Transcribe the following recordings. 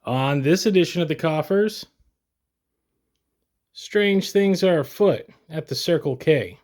On this edition of the Coffers, strange things are afoot at the Circle K.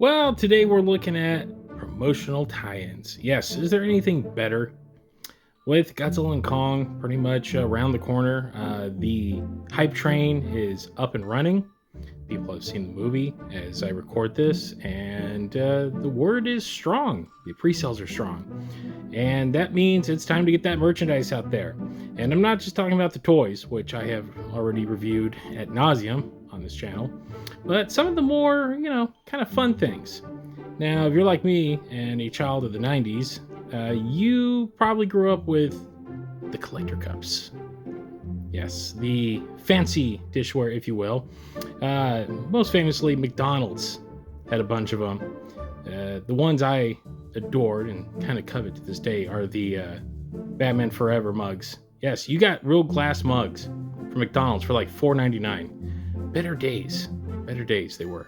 Well, today we're looking at promotional tie-ins. Yes, is there anything better? With Godzilla and Kong pretty much around the corner, the hype train is up and running. People have seen the movie as I record this, and the word is strong. The pre-sales are strong. And that means it's time to get that merchandise out there. And I'm not just talking about the toys, which I have already reviewed at nauseum on this channel, but some of the more, kind of fun things. Now, if you're like me and a child of the 90s, you probably grew up with the collector cups. Yes, the fancy dishware, if you will. Most famously, McDonald's had a bunch of them. The ones I adored and kind of covet to this day are the Batman Forever mugs. Yes, you got real glass mugs from McDonald's for like $4.99. Better days they were.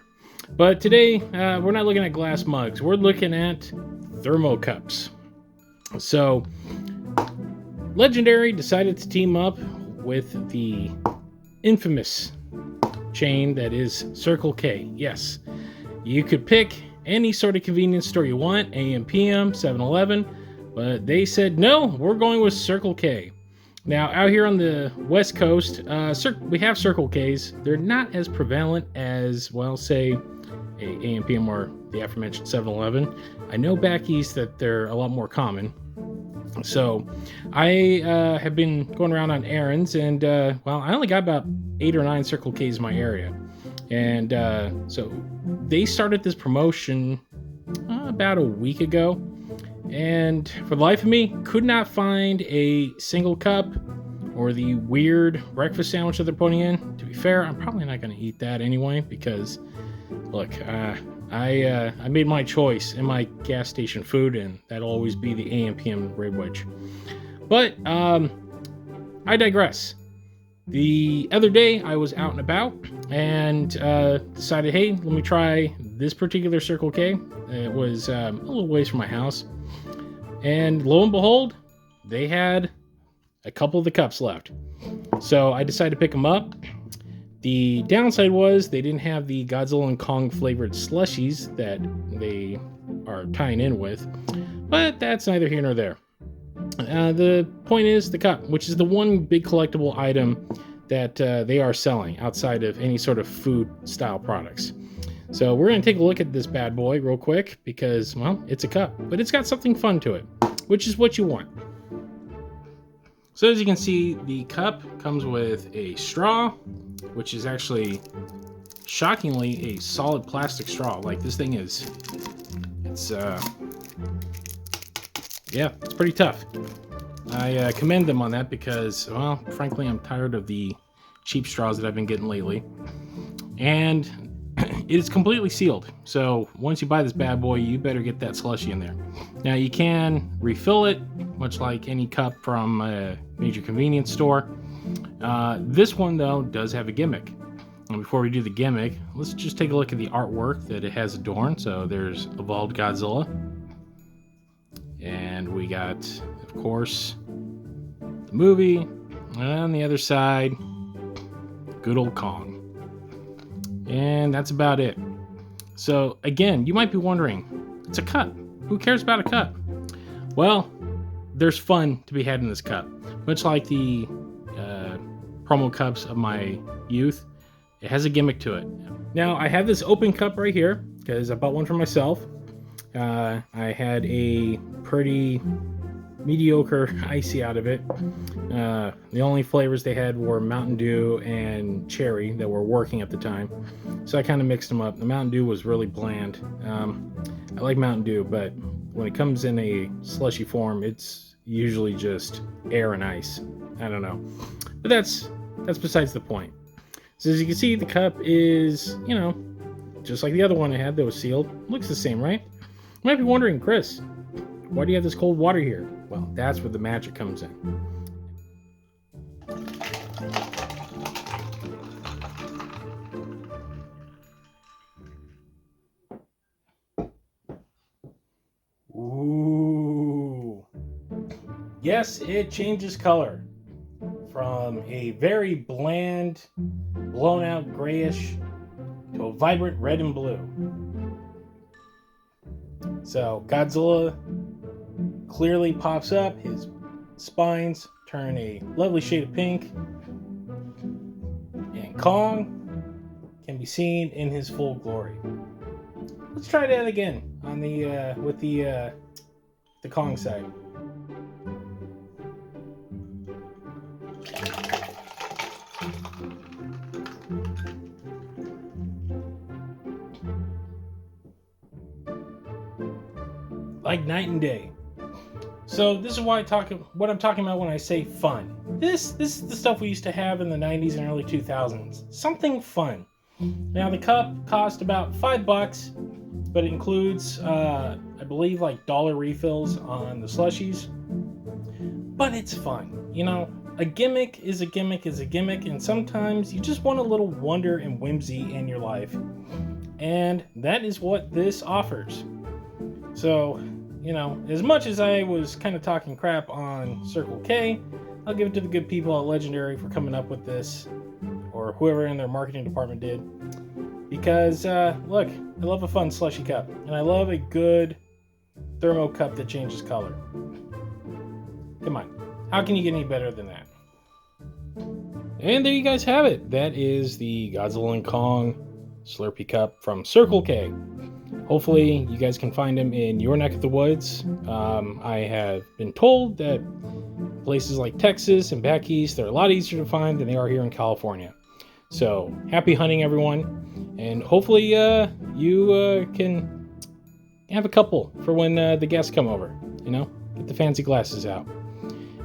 But today, we're not looking at glass mugs. We're looking at Thermo cups. So, Legendary decided to team up with the infamous chain that is Circle K. Yes, you could pick any sort of convenience store you want, AM, PM, 7-Eleven, but they said, no, we're going with Circle K. Now, out here on the West Coast, we have Circle Ks. They're not as prevalent as, well, say, a AM, PM, or the aforementioned 7-Eleven. I know back east that they're a lot more common. So I have been going around on errands, and I only got about 8 or 9 Circle Ks in my area. And so they started this promotion about a week ago, and for the life of me, could not find a single cup or the weird breakfast sandwich that they're putting in. To be fair, I'm probably not going to eat that anyway, because look, I made my choice in my gas station food, and that'll always be the AM PM rib wedge. But I digress. The other day, I was out and about and decided, hey, let me try this particular Circle K. It was a little ways from my house. And lo and behold, they had a couple of the cups left. So I decided to pick them up. The downside was they didn't have the Godzilla and Kong flavored slushies that they are tying in with, but that's neither here nor there. The point is the cup, which is the one big collectible item that they are selling outside of any sort of food style products. So we're going to take a look at this bad boy real quick because, well, it's a cup, but it's got something fun to it, which is what you want. So as you can see, the cup comes with a straw, which is actually shockingly a solid plastic straw. Like, this thing it's pretty tough. I commend them on that because, well, frankly, I'm tired of the cheap straws that I've been getting lately. And it is completely sealed. So once you buy this bad boy, you better get that slushy in there. Now, you can refill it, much like any cup from a major convenience store. This one, though, does have a gimmick. And before we do the gimmick, let's just take a look at the artwork that it has adorned. So there's Evolved Godzilla. And we got, of course, the movie. And on the other side, good old Kong. And that's about it. So again, you might be wondering, it's a cup. Who cares about a cup? Well, there's fun to be had in this cup. Much like the promo cups of my youth, it has a gimmick to it. Now, I have this open cup right here because I bought one for myself. I had a pretty mediocre icy out of it. The only flavors they had were Mountain Dew and cherry that were working at the time. So I kind of mixed them up. The Mountain Dew was really bland. I like Mountain Dew, but when it comes in a slushy form, it's usually just air and ice. I don't know. But that's besides the point. So as you can see, the cup is, just like the other one I had that was sealed. Looks the same, right? You might be wondering, Chris, why do you have this cold water here? Well, that's where the magic comes in. Ooh. Yes, it changes color from a very bland, blown out grayish to a vibrant red and blue. So Godzilla clearly pops up, his spines turn a lovely shade of pink, and Kong can be seen in his full glory. Let's try that again on the with the Kong side. Like night and day. So this is what I'm talking about when I say fun. This is the stuff we used to have in the 90s and early 2000s. Something fun. Now the cup cost about $5, but it includes I believe like dollar refills on the slushies. But it's fun. A gimmick is a gimmick is a gimmick, and sometimes you just want a little wonder and whimsy in your life. And that is what this offers. So, as much as I was kind of talking crap on Circle K, I'll give it to the good people at Legendary for coming up with this, or whoever in their marketing department did. Because, look, I love a fun slushy cup, and I love a good Thermo cup that changes color. Come on, how can you get any better than that? And there you guys have it. That is the Godzilla and Kong Slurpee cup from Circle K. Hopefully you guys can find them in your neck of the woods. I have been told that places like Texas and back east, they're a lot easier to find than they are here in California. So happy hunting, everyone. And hopefully you can have a couple for when the guests come over. Get the fancy glasses out.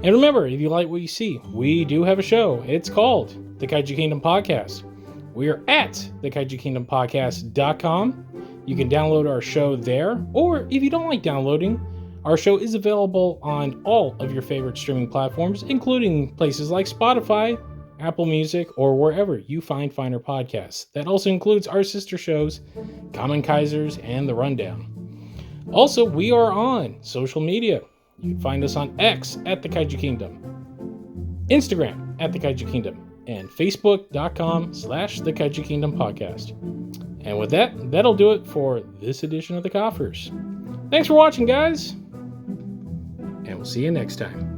And remember, if you like what you see, we do have a show. It's called The Kaiju Kingdom Podcast. We are at thekaijukingdompodcast.com. You can download our show there, or if you don't like downloading, our show is available on all of your favorite streaming platforms, including places like Spotify, Apple Music, or wherever you find finer podcasts. That also includes our sister shows, Common Kaisers and The Rundown. Also, we are on social media. You can find us on X at The Kaiju Kingdom, Instagram at The Kaiju Kingdom, and Facebook.com/The Kaiju Kingdom Podcast. And with that, that'll do it for this edition of the Koffers. Thanks for watching, guys, and we'll see you next time.